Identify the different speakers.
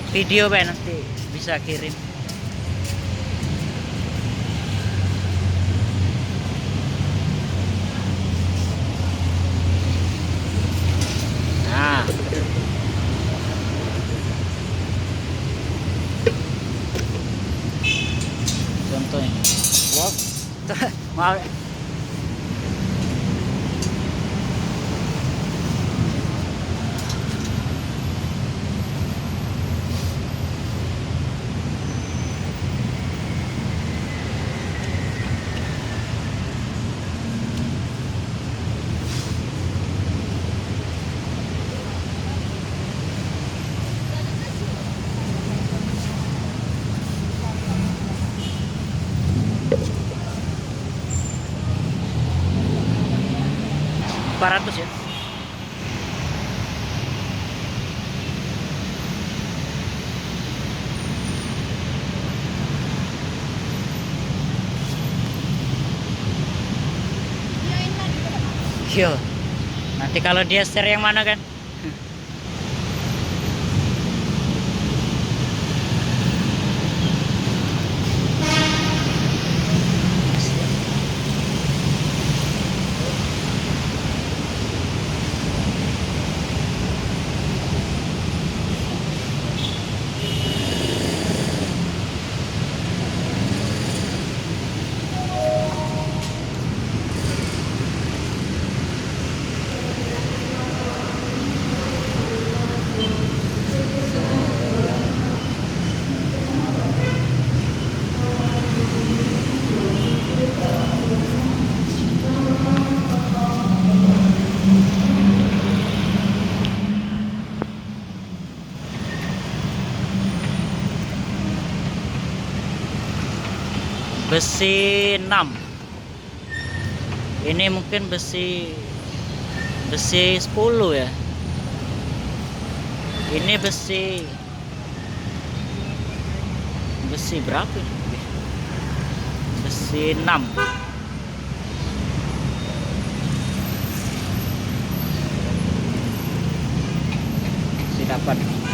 Speaker 1: video Pak, nanti bisa kirim. Nah, contohnya. Wow. Maaf. Ratus ya. Yo, nanti kalau dia share yang mana kan? Besi 6. Ini mungkin besi 10 ya. Ini besi berapa ini? Besi 6. Besi 8.